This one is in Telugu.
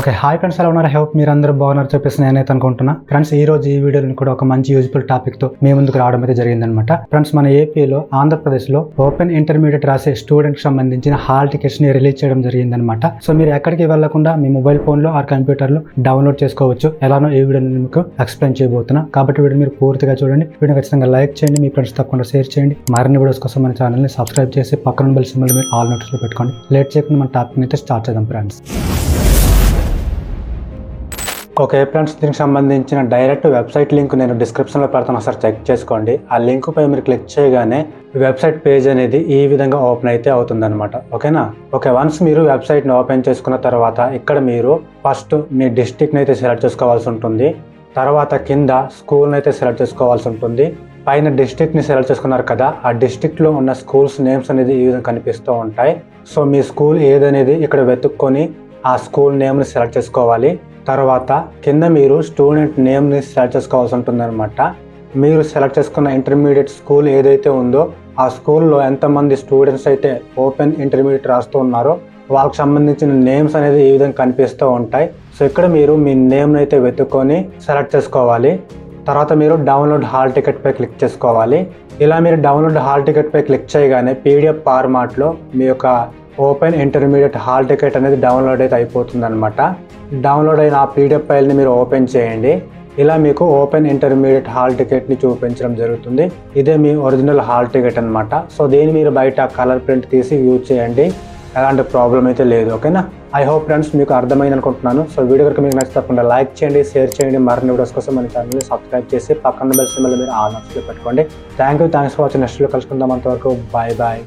ఓకే, హాయ్ ఫ్రెండ్స్, ఎలా ఉన్నారు? హోప్ మీరు అందరూ బాగున్నారు చెప్పేసి నేనైతే అనుకుంటున్నా. ఫ్రెండ్స్, ఈ రోజు ఈ వీడియోలో కూడా ఒక మంచి యూజ్ఫుల్ టాపిక్ తో మీ ముందుకు రావడం అయితే జరిగిందనమాట. ఫ్రెండ్స్, మన ఏపీలో ఆంధ్రప్రదేశ్లో ఓపెన్ ఇంటర్మీడియట్ రాసే స్టూడెంట్ కి సంబంధించిన హాల్ టికెట్స్ ని రిలీజ్ చేయడం జరిగిందనమాట. సో మీరు ఎక్కడికి వెళ్లకుండా మీ మొబైల్ ఫోన్ లో ఆర్ కంప్యూటర్ లో డౌన్లోడ్ చేసుకోవచ్చు. ఎలానో ఈ వీడియో మీకు ఎక్స్ప్లెయిన్ చేయబోతున్నా, కాబట్టి వీడియో మీరు పూర్తిగా చూడండి. వీడియో ఖచ్చితంగా లైక్ చేయండి, మీ ఫ్రెండ్స్ తప్పకుండా షేర్ చేయండి. మరిన్ని వీడియోస్ కోసం మన ఛానల్ ని సబ్స్క్రైబ్ చేసి పక్కన బెల్ సింబల్ మీరు ఆల్ నోటిఫికేషన్ పెట్టుకోండి. లేట్ చేయకుండా మన టాపిక్ అయితే స్టార్ట్ చేద్దాం ఫ్రెండ్స్. ఓకే ఫ్రెండ్స్, దీనికి సంబంధించిన డైరెక్ట్ వెబ్సైట్ లింక్ నేను డిస్క్రిప్షన్లో పెడతాను, ఒకసారి చెక్ చేసుకోండి. ఆ లింక్ పై మీరు క్లిక్ చేయగానే వెబ్సైట్ పేజ్ అనేది ఈ విధంగా ఓపెన్ అయితే అవుతుందన్నమాట. ఓకేనా? ఓకే, వన్స్ మీరు వెబ్సైట్ని ఓపెన్ చేసుకున్న తర్వాత ఇక్కడ మీరు ఫస్ట్ మీ డిస్ట్రిక్ట్ని అయితే సెలెక్ట్ చేసుకోవాల్సి ఉంటుంది. తర్వాత కింద స్కూల్ని అయితే సెలెక్ట్ చేసుకోవాల్సి ఉంటుంది. పైన డిస్ట్రిక్ట్ని సెలెక్ట్ చేసుకున్నారు కదా, ఆ డిస్ట్రిక్ట్లో ఉన్న స్కూల్స్ నేమ్స్ అనేది ఈ విధంగా కనిపిస్తూ ఉంటాయి. సో మీ స్కూల్ ఏదనేది ఇక్కడ వెతుక్కొని ఆ స్కూల్ నేమ్ని సెలెక్ట్ చేసుకోవాలి. తర్వాత కింద మీరు స్టూడెంట్ నేమ్ని సెలెక్ట్ చేసుకోవాల్సి ఉంటుందన్నమాట. మీరు సెలెక్ట్ చేసుకున్న ఇంటర్మీడియట్ స్కూల్ ఏదైతే ఉందో ఆ స్కూల్లో ఎంతమంది స్టూడెంట్స్ అయితే ఓపెన్ ఇంటర్మీడియట్ రాస్తూ ఉన్నారో వాళ్ళకి సంబంధించిన నేమ్స్ అనేది ఈ విధంగా కనిపిస్తూ ఉంటాయి. సో ఇక్కడ మీరు మీ నేమ్ని అయితే వెతుక్కొని సెలెక్ట్ చేసుకోవాలి. తర్వాత మీరు డౌన్లోడ్ హాల్ టికెట్ పై క్లిక్ చేసుకోవాలి. ఇలా మీరు డౌన్లోడ్ హాల్ టికెట్ పై క్లిక్ చేయగానే పీడిఎఫ్ ఫార్మాట్లో మీ యొక్క ఓపెన్ ఇంటర్మీడియట్ హాల్ టికెట్ అనేది డౌన్లోడ్ అయితే అయిపోతుంది అనమాట. డౌన్లోడ్ అయిన ఆ పీడిఎఫ్ ఫైల్ని మీరు ఓపెన్ చేయండి. ఇలా మీకు ఓపెన్ ఇంటర్మీడియట్ హాల్ టికెట్ని చూపించడం జరుగుతుంది. ఇదే మీ ఒరిజినల్ హాల్ టికెట్ అనమాట. సో దీన్ని మీరు బయట కలర్ ప్రింట్ తీసి యూజ్ చేయండి, ఎలాంటి ప్రాబ్లం అయితే లేదు. ఓకేనా? ఐ హోప్ ఫ్రెండ్స్ మీకు అర్థమైంది అనుకుంటున్నాను. సో వీడియో కనుక మీకు నచ్చితే తప్పకుండా లైక్ చేయండి, షేర్ చేయండి. మరిన్ని వీడియోస్ కోసం మన ఛానల్ని సబ్స్క్రైబ్ చేసి పక్కన బెల్ సింబల్ మీరు ఆల్ ఆప్షన్లో పెట్టుకోండి. Thanks for watching. Next video కలుసుకుందాం. అంతవరకు బాయ్ బాయ్.